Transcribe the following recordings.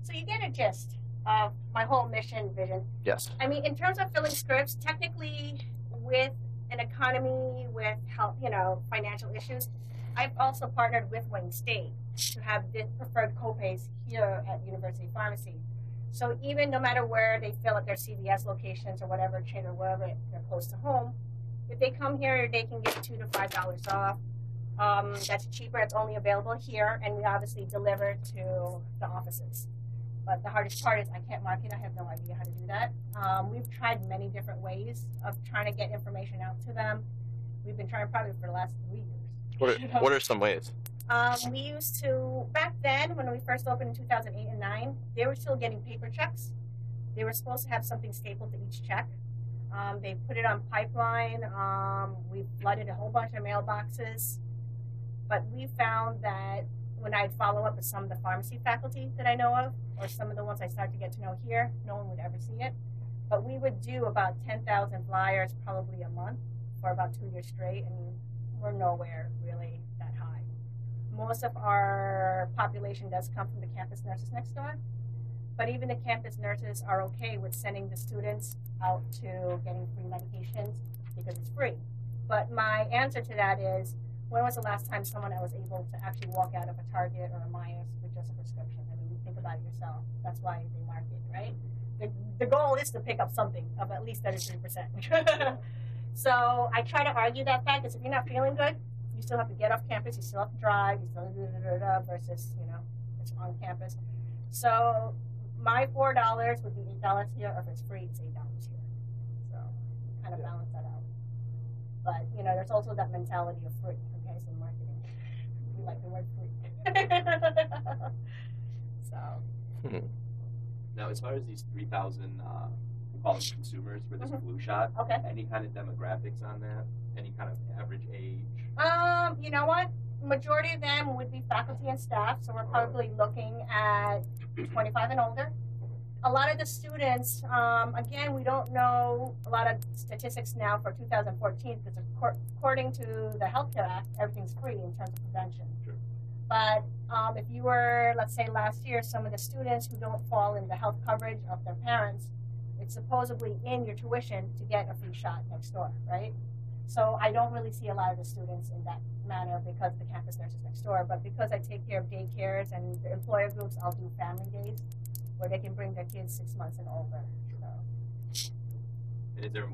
So you get a gist of my whole mission vision. Yes. I mean, in terms of filling scripts, technically, with an economy, with health, financial issues, I've also partnered with Wayne State to have the preferred copays here at University Pharmacy. So even no matter where they fill at their CVS locations or whatever chain or wherever they're close to home, if they come here, they can get $2 to $5 off. That's cheaper. It's only available here, and we obviously deliver to the offices. But the hardest part is I can't market. I have no idea how to do that. We've tried many different ways of trying to get information out to them. We've been trying probably for the last 3 years. What are some ways? We used to, back then when we first opened in 2008 and 9, they were still getting paper checks. They were supposed to have something stapled to each check. They put it on pipeline. We flooded a whole bunch of mailboxes. But we found that when I'd follow up with some of the pharmacy faculty that I know of, or some of the ones I started to get to know here, no one would ever see it. But we would do about 10,000 flyers probably a month for about 2 years straight, and we're nowhere really that high. Most of our population does come from the campus nurses next door, but even the campus nurses are okay with sending the students out to getting free medications because it's free. But my answer to that is, when was the last time someone was able to actually walk out of a Target or a Myers with just a prescription? I mean, you think about it yourself. That's why they market, right? The goal is to pick up something of at least 33%. So I try to argue that fact, because if you're not feeling good, you still have to get off campus, you still have to drive, you still versus, it's on campus. So my $4 would be $8 here, or if it's free, it's $8 here. So kind of balance that out. But, there's also that mentality of free, okay, so marketing. We like the word free. So. Now, as far as these 3,000, we call them consumers for this flu shot, okay. Any kind of demographics on that? Any kind of average age? You know what? Majority of them would be faculty and staff, so we're probably looking at 25 and older. A lot of the students, again, we don't know a lot of statistics now for 2014 because according to the Healthcare Act, everything's free in terms of prevention. Sure. But if you were, let's say last year, some of the students who don't fall in the health coverage of their parents, it's supposedly in your tuition to get a free shot next door, right? So I don't really see a lot of the students in that manner because of the campus nurses next door. But because I take care of daycares and the employer groups, I'll do family days where they can bring their kids 6 months and older. So. And is there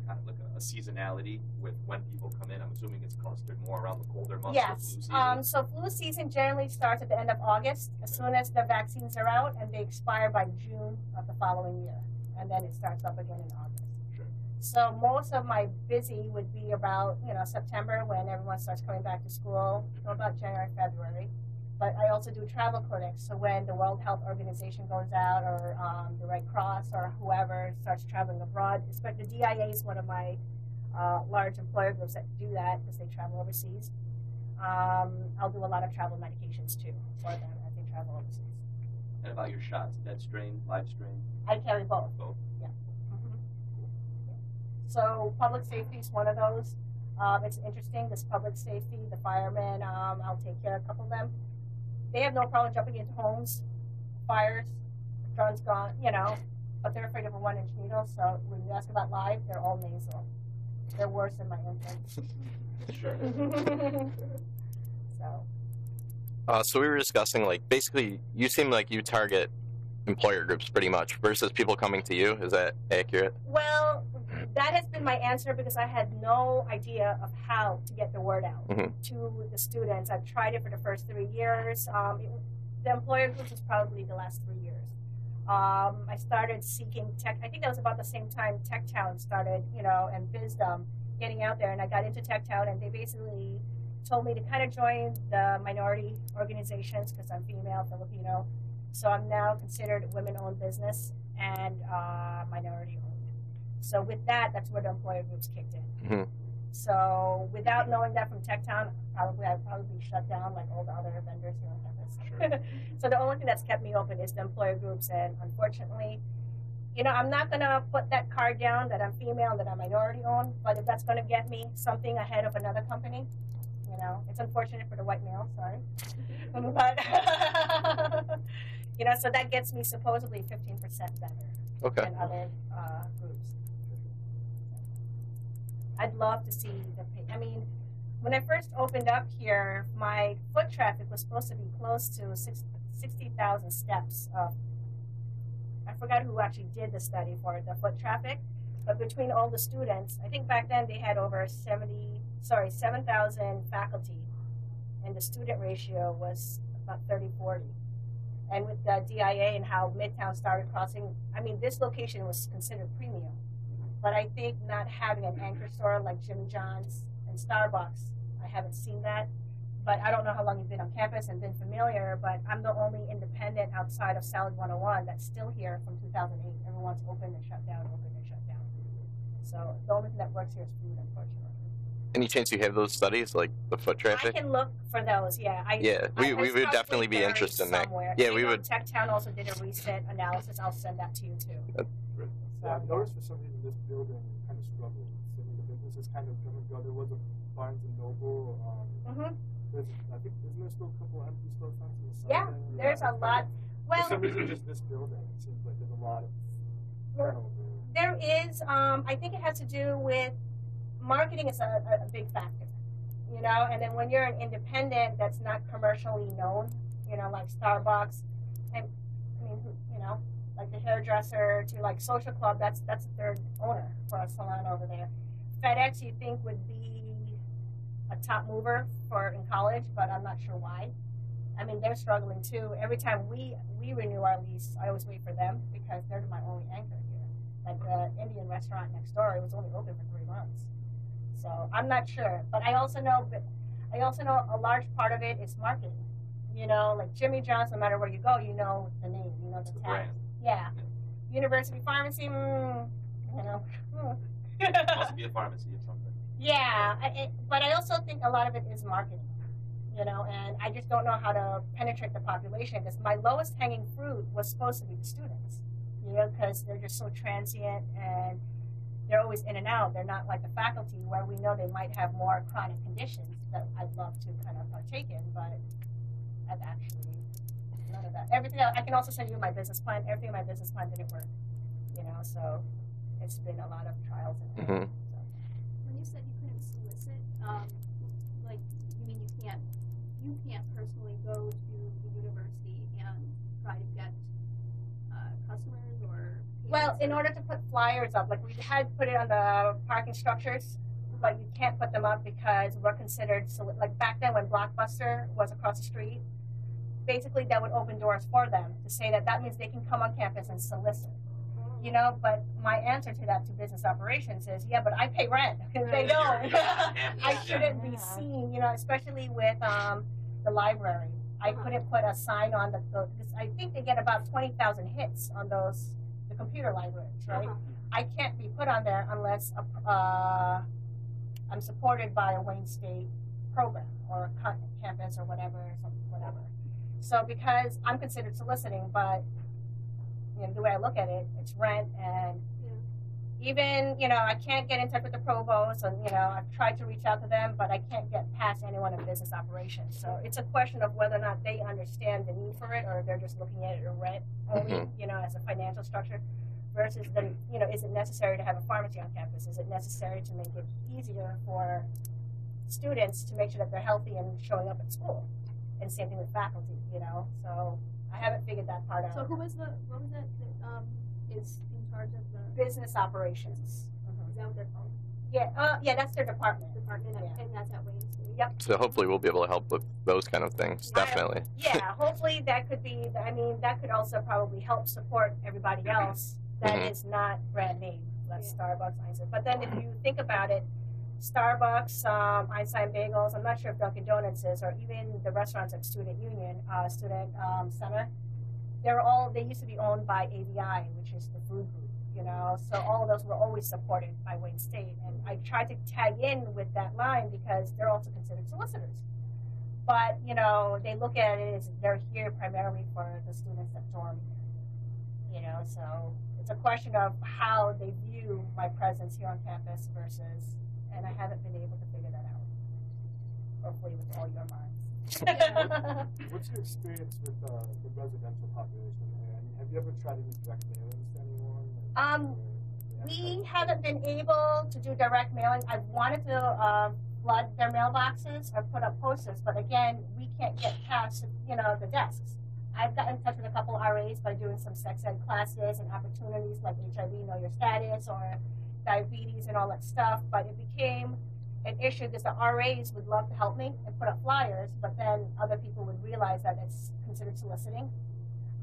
kind of like a seasonality with when people come in? I'm assuming it's clustered more around the colder months. Yes. So flu season generally starts at the end of August, as soon as the vaccines are out, and they expire by June of the following year. And then it starts up again in August. Sure. So most of my busy would be about, September when everyone starts coming back to school, so about January, February. But I also do travel clinics, so when the World Health Organization goes out, or the Red Cross, or whoever starts traveling abroad. The DIA is one of my large employer groups that do that because they travel overseas. I'll do a lot of travel medications too for them as they travel overseas. And about your shots, dead strain, live strain? I carry both. Both? Yeah. So public safety is one of those. It's interesting, this public safety, the firemen, I'll take care of a couple of them. They have no problem jumping into homes, fires, the gun's gone, but they're afraid of a 1-inch needle. So when you ask about live, they're all nasal. They're worse than my infants. Sure. So we were discussing, basically, you seem like you target employer groups pretty much versus people coming to you. Is that accurate? Well, that has been my answer because I had no idea of how to get the word out to the students. I've tried it for the first 3 years. The employer groups was probably the last 3 years. I started seeking tech. I think that was about the same time TechTown started, and Bizdom getting out there. And I got into TechTown, and they basically told me to kind of join the minority organizations because I'm female, Filipino. So I'm now considered a women-owned business and minority-owned. So with that, that's where the employer groups kicked in. So without knowing that from TechTown, I'd probably be shut down like all the other vendors here on campus. Sure. So the only thing that's kept me open is the employer groups, and unfortunately, I'm not going to put that card down that I'm female and that I'm minority-owned, but if that's going to get me something ahead of another company, it's unfortunate for the white male, sorry. But, You know, so that gets me supposedly 15% better Okay. than other groups. I'd love to see I mean, when I first opened up here, my foot traffic was supposed to be close to 60,000 steps. I forgot who actually did the study for the foot traffic, but between all the students, I think back then they had over 7,000 faculty, and the student ratio was about 30-40. And with the DIA and how Midtown started crossing, I mean, this location was considered premium. But I think not having an anchor store like Jimmy John's and Starbucks, I haven't seen that. But I don't know how long you've been on campus and been familiar, but I'm the only independent outside of Salad 101 that's still here from 2008. Everyone's open and shut down, open and shut down. So the only thing that works here is food, unfortunately. Any chance you have those studies, like the foot I traffic? can look for those, yeah. We it's would definitely probably be buried interested in that. somewhere. Yeah, I we know would. TechTown also did a recent analysis. I'll send that to you too. Yeah, I've noticed for some reason this building kind of struggling. So the businesses kind of come and go. There was a Barnes and Noble. I think isn't there still a couple empty storefronts in the side? Yeah, there's a lot. Well, for some reason, just this building, it seems like there's a lot of turnover. there is. I think it has to do with marketing is a big factor, you know. And then when you're an independent that's not commercially known, you know, like Starbucks, and I mean, you know, like the hairdresser to like Social Club, that's the third owner for a salon over there. FedEx, you think would be a top mover in college, but I'm not sure why. I mean, they're struggling too. Every time we renew our lease, I always wait for them because they're my only anchor here. Like the Indian restaurant next door, it was only open for 3 months. So I'm not sure, but I also know a large part of it is marketing. You know, like Jimmy John's, no matter where you go, you know the name, you know the tag. Brand. Yeah. University Pharmacy, you know. Must be a pharmacy or something. Yeah, but I also think a lot of it is marketing, you know, and I just don't know how to penetrate the population because my lowest hanging fruit was supposed to be the students, you know, because they're just so transient and they're always in and out. They're not like the faculty where we know they might have more chronic conditions that I'd love to kind of partake in, but I've actually none of that. Everything else, I can also send you my business plan. Everything in my business plan didn't work, you know, so it's been a lot of trials and errors. When you said you couldn't solicit, like you mean you can't personally go to the university and try to get customers or Well, in order to put flyers up, like we had put it on the parking structures, but you can't put them up because we're considered, like back then when Blockbuster was across the street, basically that would open doors for them to say that means they can come on campus and solicit. You know, but my answer to that to business operations is, yeah, but I pay rent. They don't. I shouldn't be seen, you know, especially with the library. I couldn't put a sign on I think they get about 20,000 hits on the computer libraries, right? I can't be put on there unless I'm supported by a Wayne State program or a campus or whatever. So because I'm considered soliciting, but you know, the way I look at it, it's rent, and even, you know, I can't get in touch with the provost, and, you know, I've tried to reach out to them, but I can't get past anyone in business operations. So it's a question of whether or not they understand the need for it, or they're just looking at it as rent only, you know, as a financial structure, versus the, you know, is it necessary to have a pharmacy on campus? Is it necessary to make it easier for students to make sure that they're healthy and showing up at school? And same thing with faculty, you know, so I haven't figured that part out. So what was it that is in charge of the Business operations. Is that what they're called? Yeah, that's their department. And that's at Wayne State. Yep. So hopefully we'll be able to help with those kind of things. Definitely. Yeah, hopefully that could be, I mean, that could also probably help support everybody else that is not brand name, like Starbucks, Einstein. But then if you think about it, Starbucks, Einstein Bagels, I'm not sure if Dunkin' Donuts is, or even the restaurants at Student Union, Student Center, they used to be owned by ABI, which is the food group, you know, so all of those were always supported by Wayne State. And I tried to tag in with that line because they're also considered solicitors. But, you know, they look at it as they're here primarily for the students that dorm here, you know, so it's a question of how they view my presence here on campus versus, and I haven't been able to figure that out. Hopefully with all your minds. What's your experience with the residential population? I mean, have you ever tried any direct mailings to anyone? We haven't been able to do direct mailing. I've wanted to flood their mailboxes or put up posters, but again, we can't get past, the desks. I've gotten in touch with a couple RAs by doing some sex ed classes and opportunities like HIV, Know Your Status, or diabetes and all that stuff, but it became an issue because the RAs would love to help me and put up flyers, but then other people would realize that it's considered soliciting.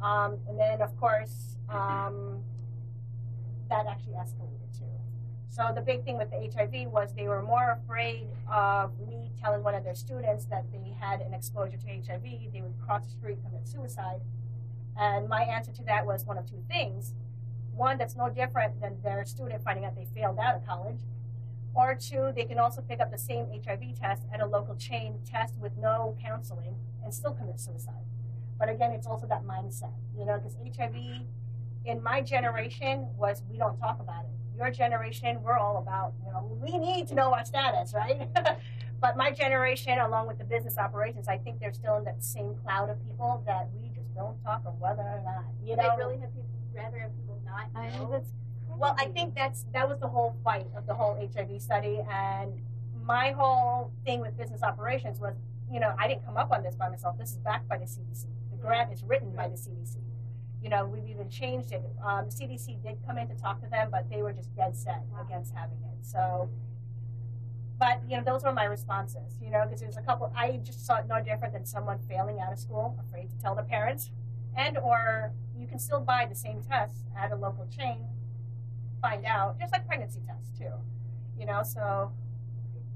And then, of course, that actually escalated too. So the big thing with the HIV was they were more afraid of me telling one of their students that they had an exposure to HIV. They would cross the street, commit suicide. And my answer to that was one of two things. One, that's no different than their student finding out they failed out of college. Or two, they can also pick up the same HIV test at a local chain test with no counseling and still commit suicide. But again, it's also that mindset, because HIV in my generation was we don't talk about it. Your generation, we're all about, we need to know our status, right? But my generation, along with the business operations, I think they're still in that same cloud of people that we just don't talk of whether or not, They really have rather have people not know. Well, I think that was the whole fight of the whole HIV study, and my whole thing with business operations was, I didn't come up on this by myself. This is backed by the CDC. The grant is written by the CDC. We've even changed it. The CDC did come in to talk to them, but they were just dead set against having it. So, but, those were my responses, because there's a couple, I just saw it no different than someone failing out of school, afraid to tell the parents, or you can still buy the same test at a local chain, find out, just like pregnancy tests too, so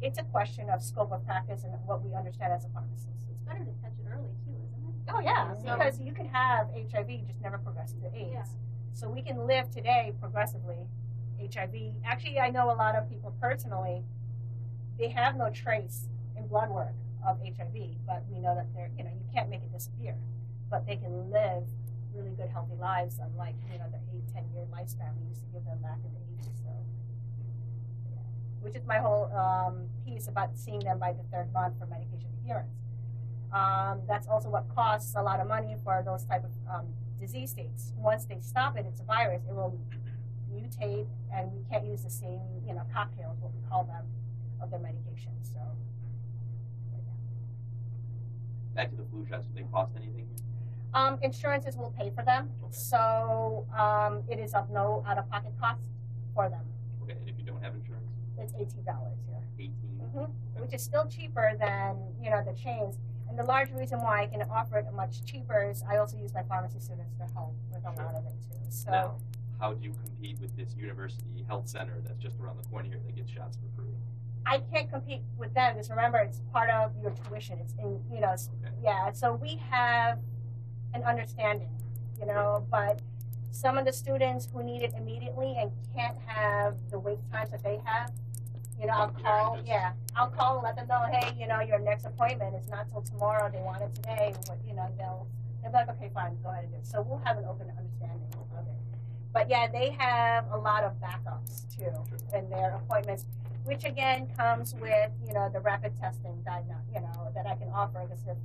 it's a question of scope of practice and what we understand as a pharmacist. It's better to catch it early too, isn't it? Oh yeah, because you can have HIV, just never progress to AIDS. Yeah. So we can live today progressively HIV. Actually, I know a lot of people personally, they have no trace in blood work of HIV, but we know that they're, you can't make it disappear, but they can live really good, healthy lives, unlike, the 8-10 year lifespan we used to give them back in the 80s. So, yeah. Which is my whole piece about seeing them by the third month for medication adherence. That's also what costs a lot of money for those type of disease states. Once they stop it, it's a virus, it will mutate, and we can't use the same, cocktails, what we call them, of their medication. So, back to the flu shots, do they cost anything? Insurances will pay for them, Okay. so it is of no out-of-pocket cost for them. Okay, and if you don't have insurance? It's $18 here, 18. mm-hmm. Which is still cheaper than the chains. And the large reason why I can offer it much cheaper is I also use my pharmacy students to help with a lot of it too. So now, how do you compete with this university health center that's just around the corner here that gets shots for free? I can't compete with them because remember it's part of your tuition. It's in Okay. yeah. So we have an understanding, but some of the students who need it immediately and can't have the wait times that they have, I'll call, I'll call and let them know, hey, your next appointment is not till tomorrow. They want it today. But, they'll be like, okay, fine, go ahead and do it. So we'll have an open understanding of it. But yeah, they have a lot of backups too in their appointments, which again comes with, the rapid testing that I can offer. Because if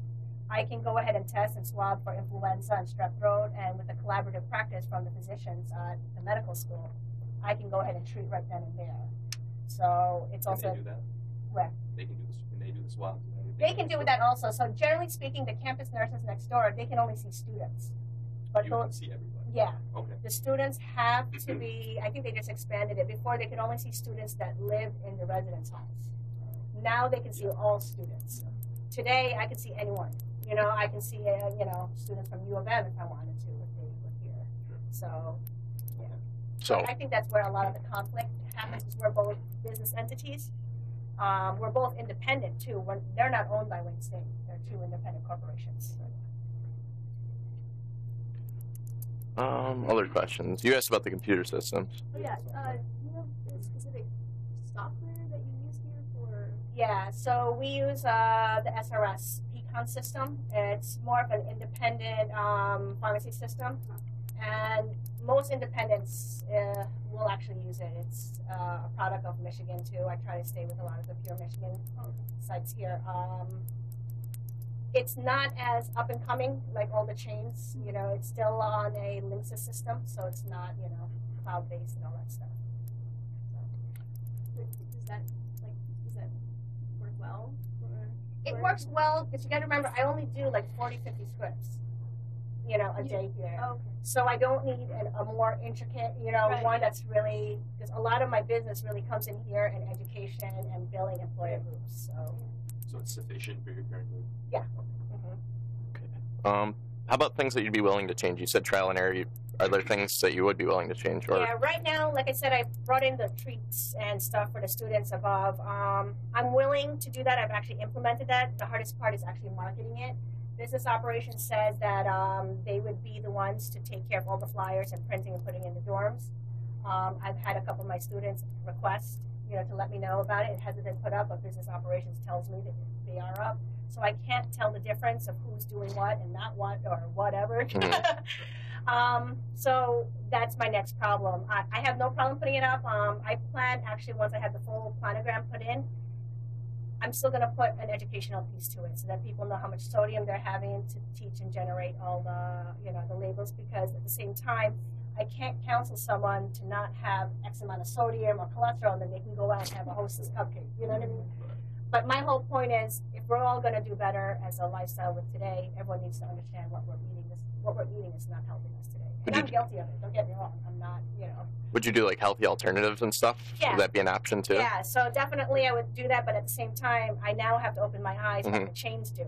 I can go ahead and test and swab for influenza and strep throat, and with a collaborative practice from the physicians at the medical school, I can go ahead and treat right then and there. So it's Can also they do that? where Can they do the swabs? they can do that also. So generally speaking, the campus nurses next door, they can only see students. But You can see everybody. yeah, Okay. the students have to be, I think they just expanded it. Before they could only see students that live in the residence halls. Now they can see all students. Today I can see anyone. I can see, students from U of M if I wanted to, if they were here. Sure. So, yeah. So I think that's where a lot of the conflict happens, is we're both business entities. We're both independent, too. They're not owned by Wayne State. They're two independent corporations. other questions. You asked about the computer systems. Oh yeah, you have a specific software that you use here for? Yeah, so we use the SRS Pecan system. It's more of an independent pharmacy system, and most independents will actually use it. It's a product of Michigan, too. I try to stay with a lot of the pure Michigan sites here. It's not as up and coming like all the chains. You know, it's still on a Linksys system, so it's not, you know, cloud based and all that stuff. Does that work well? It works well, but you got to remember, I only do like 40, 50 scripts, you know, a day here. Oh, okay. So I don't need a more intricate, you know, Right. one that's really, because a lot of my business really comes in here in education and building employer groups. So it's sufficient for your current group? Yeah. How about things that you'd be willing to change? You said trial and error. Are there things that you would be willing to change? Or Yeah, right now, like I said, I brought in the treats and stuff for the students above. I'm willing to do that. I've actually implemented that. The hardest part is actually marketing it. Business operations says that they would be the ones to take care of all the flyers and printing and putting in the dorms. I've had a couple of my students request, you know, to let me know about it. It hasn't been put up, but business operations tells me that they are up. So I can't tell the difference of who's doing what and not what or whatever. So that's my next problem. I have no problem putting it up. I plan, actually, once I have the full planogram put in, I'm still going to put an educational piece to it so that people know how much sodium they're having to teach and generate all the, you know, the labels, because at the same time, I can't counsel someone to not have X amount of sodium or cholesterol, and then they can go out and have a Hostess cupcake. You know what I mean? But my whole point is, if we're all going to do better as a lifestyle with today, everyone needs to understand what we're eating. What we're eating is not helping us today. And I'm guilty of it. Don't get me wrong. I'm not, you know. would you do like healthy alternatives and stuff? Yeah. Would that be an option too? Yeah, so definitely I would do that, but at the same time, I now have to open my eyes Mhm. like the chains do.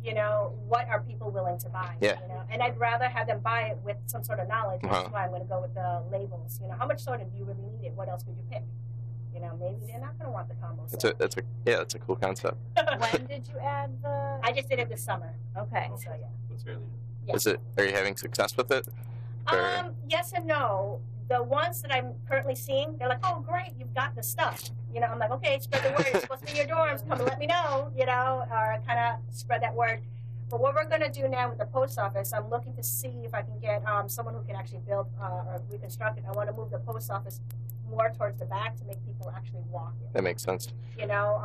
You know, what are people willing to buy? Yeah. You know, and I'd rather have them buy it with some sort of knowledge. Which Uh-huh. is why I'm going to go with the labels. You know, how much soda do you really need? It? What else would you pick? You know, maybe they're not going to want the combo. That's a cool concept. When did you add the? I just did it this summer. Okay. So yeah. That's fairly new. Yeah. Are you having success with it? Or- Yes and no. The ones that I'm currently seeing, they're like, "Oh, great, you've got the stuff." You know, I'm like, "Okay, spread the word. It's supposed to be your dorms. Come and let me know." You know, or kind of spread that word. But what we're going to do now with the post office, I'm looking to see if I can get someone who can actually build or reconstruct it. I want to move the post office more towards the back to make people actually walk in. That makes sense. You know,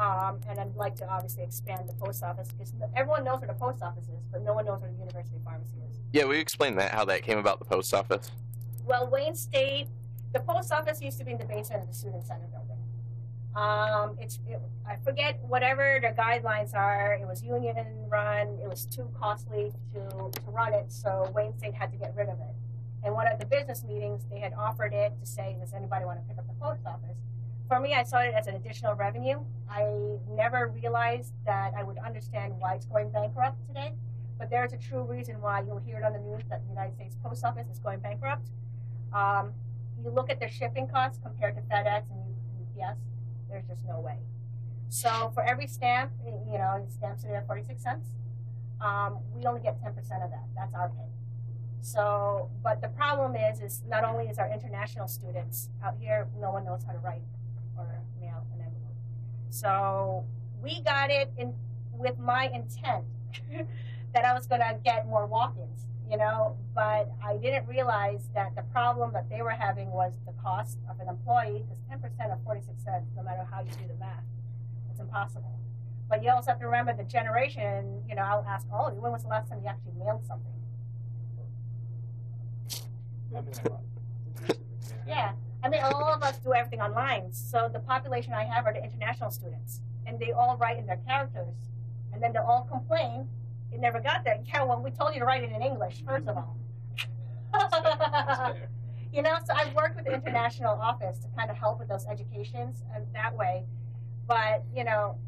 and I'd like to obviously expand the post office, because everyone knows where the post office is, but no one knows where the university pharmacy is. Yeah, we explained that, how that came about, the post office. Well, Wayne State, the post office used to be in the basement of the Student Center building. I forget whatever the guidelines are. It was union run. It was too costly to run it, so Wayne State had to get rid of it. And one of the business meetings, they had offered it to say, does anybody want to pick up the post office? For me, I saw it as an additional revenue. I never realized that I would understand why it's going bankrupt today. But there's a true reason why you'll hear it on the news that the United States Post Office is going bankrupt. You look at their shipping costs compared to FedEx and UPS, there's just no way. So for every stamp, you know, stamps are 46 cents. We only get 10% of that. That's our pay. So, but the problem is not only is our international students out here, no one knows how to write or mail an envelope. So we got it in with my intent that I was going to get more walk-ins, you know, but I didn't realize that the problem that they were having was the cost of an employee, because 10% of 46 cents, no matter how you do the math, it's impossible. But you also have to remember the generation, you know, I'll ask all of you, when was the last time you actually mailed something? Yeah, I mean, all of us do everything online. So the population I have are the international students, and they all write in their characters, and then they all complain it never got there. Yeah, well, we told you to write it in English, first of all. That's fair. You know, so I've worked with the international office to kind of help with those educations and that way. But, you know,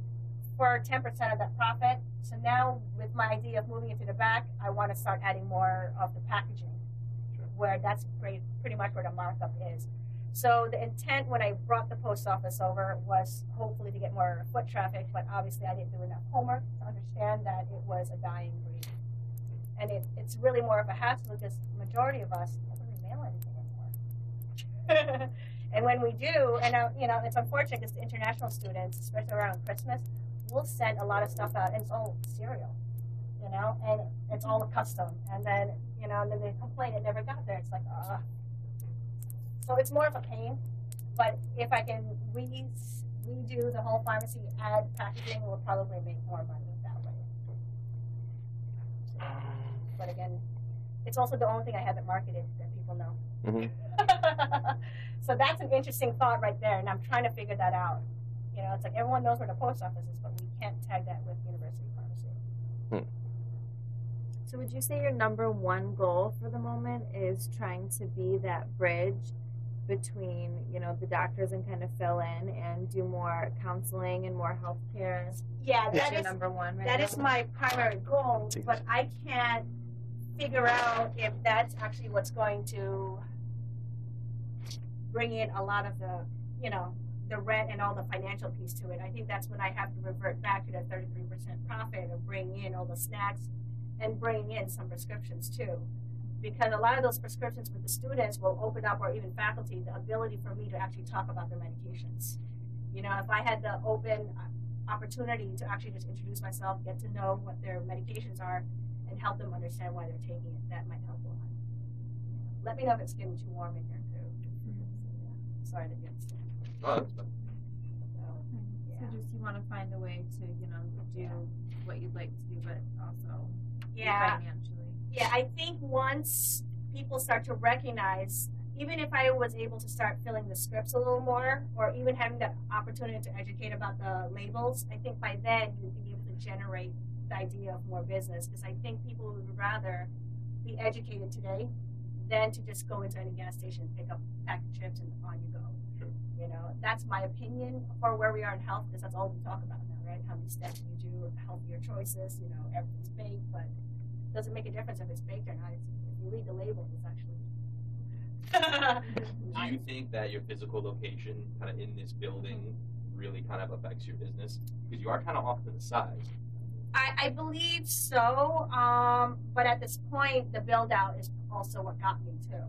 for 10% of that profit, so now with my idea of moving it to the back, I want to start adding more of the packaging, where that's pretty much where the markup is. So the intent when I brought the post office over was hopefully to get more foot traffic, but obviously I didn't do enough homework to understand that it was a dying breed. And it's really more of a hassle because the majority of us don't really mail anything anymore. And when we do, and you know, it's unfortunate because the international students, especially around Christmas, will send a lot of stuff out, and it's all cereal, you know, and it's all custom. And then, you know, and then they complain it never got there. It's like, So it's more of a pain, but if I can redo the whole pharmacy, add packaging, we'll probably make more money that way. but again, it's also the only thing I haven't marketed that people know. Mm-hmm. So that's an interesting thought right there, and I'm trying to figure that out. You know, it's like everyone knows where the post office is, but we can't tag that with university pharmacy. So would you say your number one goal for the moment is trying to be that bridge between, you know, the doctors and kind of fill in and do more counseling and more healthcare? Yeah, That's that your is number one right that now? is my primary goal, but I can't figure out if that's actually what's going to bring in a lot of the, you know, the rent and all the financial piece to it. I think that's when I have to revert back to the 33% profit of bringing in all the snacks and bringing in some prescriptions too. Because a lot of those prescriptions with the students will open up, or even faculty, the ability for me to actually talk about their medications. You know, if I had the open opportunity to actually just introduce myself, get to know what their medications are, and help them understand why they're taking it, that might help a lot. Let me know if it's getting too warm in here too. Sorry to get Oh, that's fine. So just you want to find a way to, you know, do what you'd like to do, but also financially. Yeah, I think once people start to recognize, even if I was able to start filling the scripts a little more, or even having the opportunity to educate about the labels, I think by then you'd be able to generate the idea of more business. Because I think people would rather be educated today than to just go into any gas station and pick up a pack of chips and on you go. Sure. You know, that's my opinion for where we are in health, because that's all we talk about now, right? How many steps you do, healthier choices, you know, everything's baked, but it doesn't make a difference if it's baked or not. If you read the label, it's actually. Do you think that your physical location, kind of in this building, really kind of affects your business? Because you are kind of off to the side. I believe so, but at this point, the build out is also what got me too.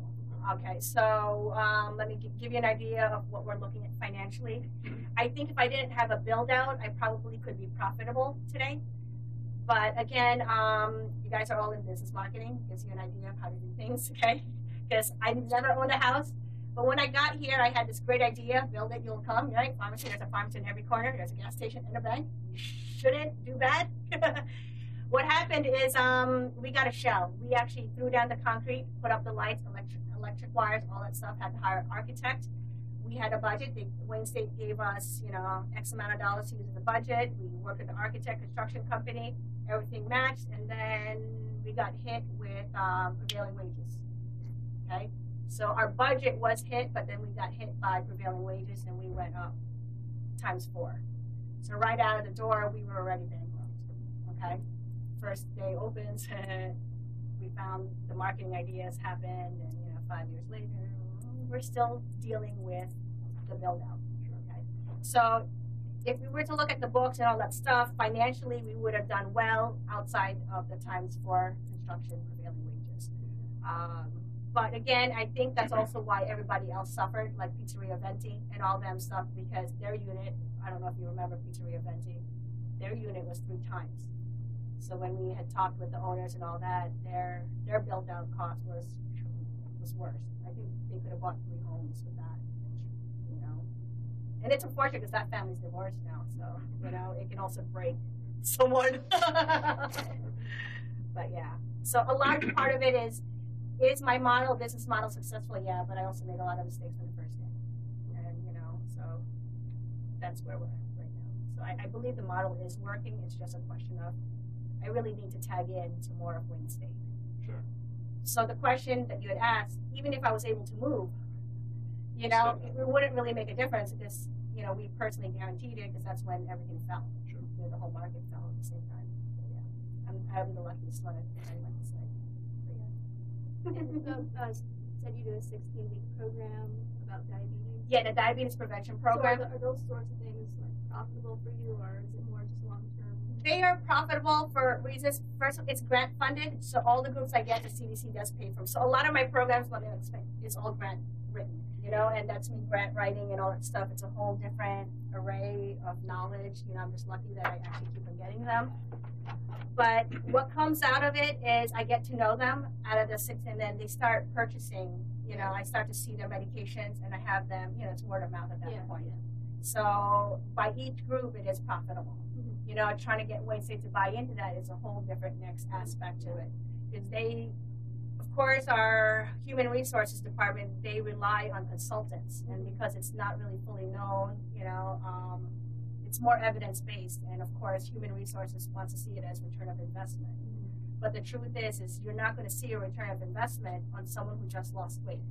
Okay, so let me give you an idea of what we're looking at financially. I think if I didn't have a build out, I probably could be profitable today. But again, you guys are all in business marketing. Gives you an idea of how to do things, okay? Because I never owned a house. But when I got here, I had this great idea. Build it, you'll come, right? Pharmacy, there's a pharmacy in every corner. There's a gas station and a bank. You shouldn't do bad. What happened is we got a shell. We actually threw down the concrete, put up the lights, electric wires, all that stuff. Had to hire an architect. We had a budget. Wayne State gave us, you know, X amount of dollars to use in the budget. We worked with the architect, construction company. Everything matched, and then we got hit with prevailing wages. Okay, so our budget was hit, but then we got hit by prevailing wages, and we went up ×4. So right out of the door, we were already bankrupt. Okay, first day opens, we found the marketing ideas happened, and you know, 5 years later, we're still dealing with the build out. Okay, so if we were to look at the books and all that stuff, financially we would have done well outside of the ×4 construction prevailing wages. But again, I think that's also why everybody else suffered, like Pizzeria Venti and all them stuff, because their unit, I don't know if you remember Pizzeria Venti, their unit was 3 times. So when we had talked with the owners and all that, their build out cost was worse. I think they could have bought 3 homes with that. And it's unfortunate because that family's divorced now, so, you know, it can also break someone. But yeah, so a large part of it is my business model successful? Yeah, but I also made a lot of mistakes on the first day. And, you know, so that's where we're at right now. So I believe the model is working. It's just a question of, I really need to tag in to more of Wayne State. Sure. So the question that you had asked, even if I was able to move, you know, it wouldn't really make a difference because, you know, we personally guaranteed it because that's when everything fell. Sure. You know, the whole market fell at the same time. So, yeah, I'm the luckiest one, I like to say. But, yeah. And said you did a 16-week program about diabetes. Yeah, the diabetes prevention program. So are those sorts of things like profitable for you, or is it more just long-term? They are profitable for reasons. First, it's grant funded, so all the groups I get, the CDC does pay for. So a lot of my programs, let me explain, is all grant written. You know, and that's me grant writing and all that stuff. It's a whole different array of knowledge. You know, I'm just lucky that I actually keep on getting them. But what comes out of it is I get to know them out of the 6, and then they start purchasing. You know, I start to see their medications, and I have them. You know, it's word of mouth at that point. Yeah. So by each group, it is profitable. You know, trying to get Wayne State to buy into that is a whole different next aspect to it. Because they, of course, our human resources department, they rely on consultants, and because it's not really fully known, it's more evidence-based, and of course, human resources wants to see it as return of investment. But the truth is you're not going to see a return of investment on someone who just lost weight.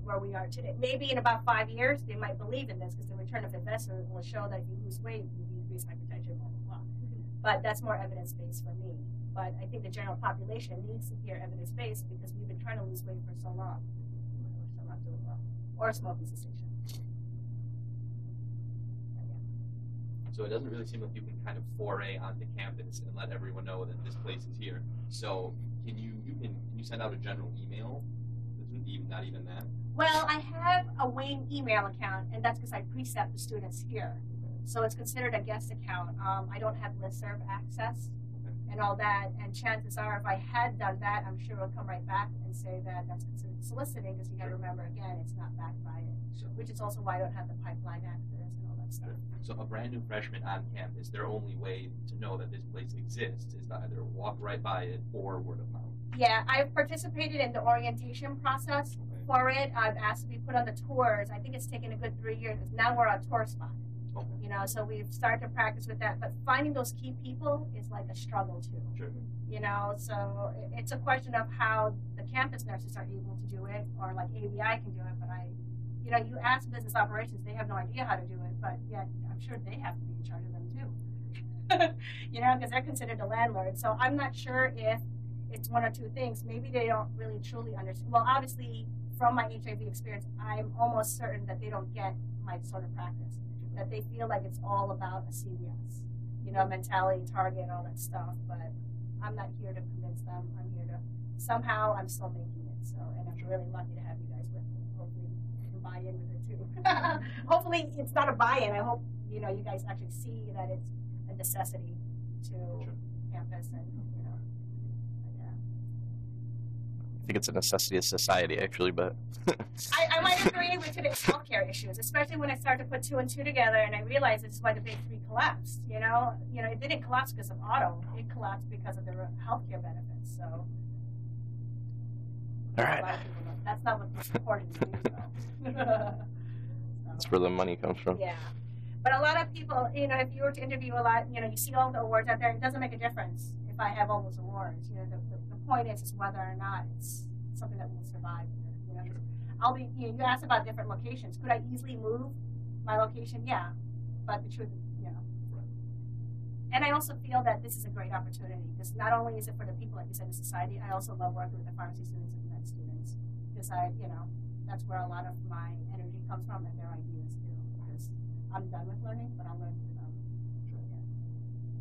Where we are today. Maybe in about 5 years, they might believe in this because the return of investment will show that if you lose weight, you decrease hypertension, blah, blah, blah. But that's more evidence-based for me. But I think the general population needs to hear evidence-based because we've been trying to lose weight for so long. We're still not doing well. Or smoking cessation. So it doesn't really seem like you can kind of foray onto campus and let everyone know that this place is here. So can you send out a general email? Not even that? Well, I have a Wayne email account, and that's because I precept the students here. So it's considered a guest account. I don't have listserv access and all that, and chances are if I had done that, I'm sure it'll come right back and say that that's considered soliciting, because you got to remember, again, it's not backed by it, which is also why I don't have the pipeline access and all that stuff. So a brand new freshman on campus, their only way to know that this place exists is to either walk right by it or word of mouth. Yeah, I've participated in the orientation process for it. I've asked to be put on the tours. I think it's taken a good 3 years. Now we're on tour spot. So we've started to practice with that. But finding those key people is like a struggle too. Sure. So it's a question of how the campus nurses are able to do it, or like ABI can do it. But you ask business operations, they have no idea how to do it. But yet, I'm sure they have to be in charge of them too. Because they're considered the landlord. So I'm not sure if it's one or two things. Maybe they don't really truly understand. Well, obviously, from my HIV experience, I'm almost certain that they don't get my sort of practice. That they feel like it's all about a CVS, mentality, Target, all that stuff. But I'm not here to convince them. I'm here to, somehow I'm still making it. So, and I'm really lucky to have you guys with me. Hopefully you can buy in with it too. Hopefully it's not a buy-in. I hope, you guys actually see that it's a necessity to campus and, I think it's a necessity of society, actually, but... I might agree with today's healthcare issues, especially when I started to put 2 and 2 together, and I realized this is why the big 3 collapsed, It didn't collapse because of auto. It collapsed because of the healthcare benefits, so... All right. That's not what we're supporting to do, so... That's where the money comes from. Yeah. But a lot of people, if you were to interview a lot, you see all the awards out there, it doesn't make a difference if I have all those awards. The point is whether or not it's something that will survive. Sure. I'll be. You asked about different locations. Could I easily move my location? Yeah, but the truth is, Right. And I also feel that this is a great opportunity because not only is it for the people, like you said, in society. I also love working with the pharmacy students and med students because that's where a lot of my energy comes from and their ideas too. Because I'm done with learning, but I'll learn through them.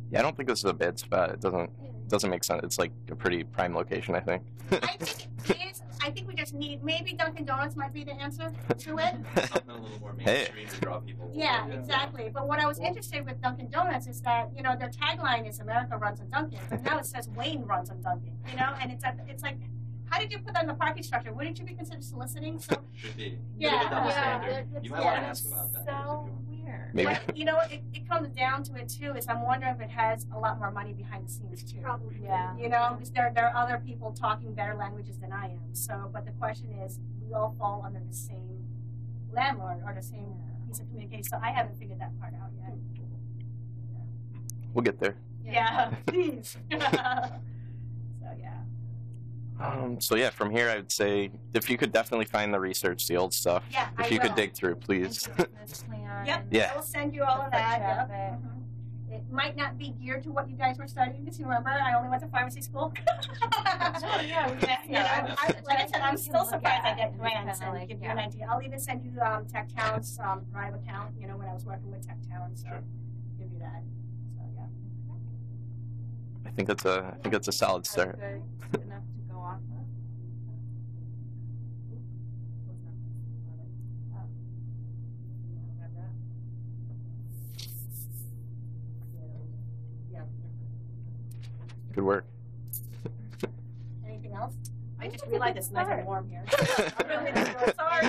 Yeah, I don't think this is a bad spot. It doesn't make sense. It's like a pretty prime location, I think. I think it is. I think we just need, maybe Dunkin' Donuts might be the answer to it. Something a little more mainstream to draw people. Yeah, exactly. But what I was interested with Dunkin' Donuts is that, their tagline is America runs on Dunkin', but now it says Wayne runs on Dunkin', and it's like, how did you put that in the parking structure? Wouldn't you be considered soliciting? So Should be. Yeah. Double Yeah, standard. You might want to ask about that. So weird. Maybe. But, it comes down to it too, is I'm wondering if it has a lot more money behind the scenes too. Probably. Yeah. Because there are other people talking better languages than I am. So, but the question is, we all fall under the same landlord or the same piece of communication. So I haven't figured that part out yet. We'll get there. Yeah, please. So yeah. So yeah, from here I would say if you could definitely find the research, the old stuff. Yeah, If I you could will. dig through, please. Business plan. Yep. Yeah. I will send you all of Foot that. traffic. Yep. Mhm. It might not be geared to what you guys were studying, because you remember I only went to pharmacy school. yeah, we can- Like I said, I'm still look surprised I at. get grants Kinda and like, give you yeah. an idea. I'll even send you Tech Town's Thrive account, when I was working with Tech Town, so Sure. give you that. So yeah. I think that's a solid start. Good enough to go off of. Good work. Anything else? I just think realized it's it's nice start. and warm here. I'm really sorry.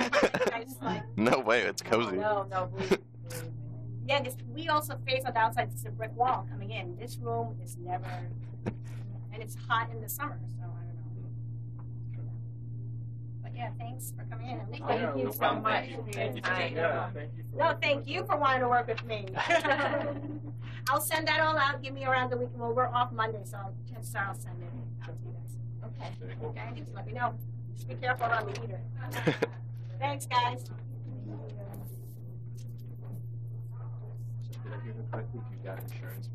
I just No way, it's cozy. No, believe yeah, we also face on the outside. It's a brick wall coming in. This room is never. and it's hot in the summer, so I don't know. But yeah, thanks for coming in. Thank you so much. Thank you for taking Yeah, thank you. No, thank you for wanting to work with me. I'll send that all out. Give me around the week. Well, we're off Monday, so I'll send it out to you guys. Okay. Okay, just let me know. Just be careful around the heater. Thanks, guys. So did I hear correctly? You got insurance?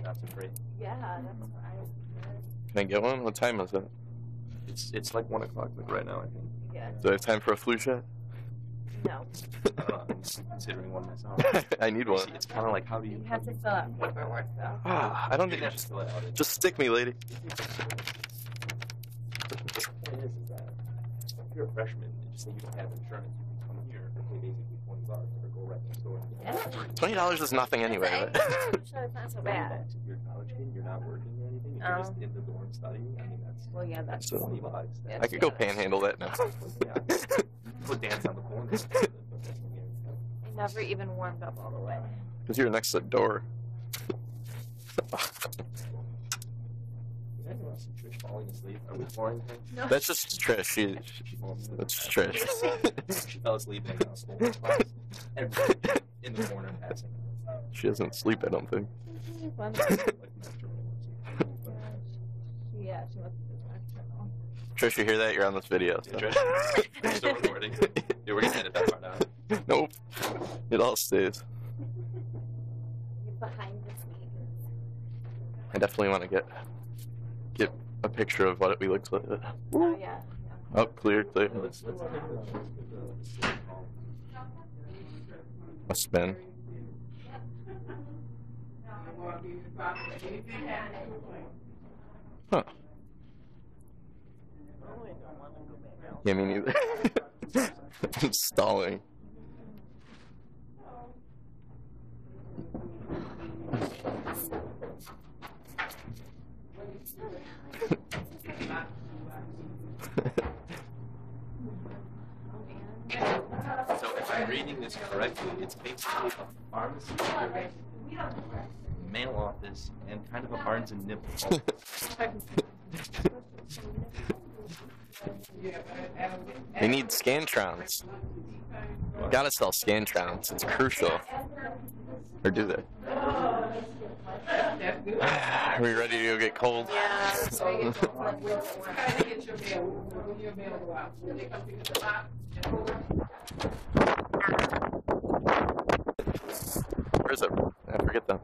That's great. Yeah, that's what I heard. Can I get one? What time is it? It's like 1 o'clock right now, I think. Yeah. Do I have time for a flu shot? No. I'm considering one myself. I need one. It's kind of like, how do you? You have to fill out paperwork though. I don't You need. have to fill it out. Just stick me, lady. The point is that if you're a freshman and you say you don't have insurance, you can come here and pay basically $20 or go right next door. $20 is nothing anyway. Sure, it's not so bad. If you're a college kid, you're not working or anything, if you're just in the dorm studying, I mean, that's Well, yeah, that's So- $20. Yeah. I could go panhandle that now. Yeah. Go dance on the corner. I never even warmed up all the way. Because you're next to the door. You guys want to see Trish falling asleep? Are we boring her? That's just Trish. That's just Trish. She fell asleep in school class. Everybody in the corner passing. She doesn't sleep, I don't think. Like Yeah, she must be nocturnal. Trish, you hear that? You're on this video. So. Trish, you're still recording. Yeah, we're gonna edit that part out. Nope. It all stays. Behind the scenes. I definitely want to get a picture of what we look like. Oh yeah. Oh, clear. Let's take the A spin. Huh. Yeah, me neither. I'm stalling. So if I'm reading this correctly, it's basically a pharmacy, mail office, and kind of a Barnes and Noble. They need Scantrons. Gotta sell Scantrons. It's crucial. Or do they? Are we ready to go get cold? Yeah. Where's it? I forget them.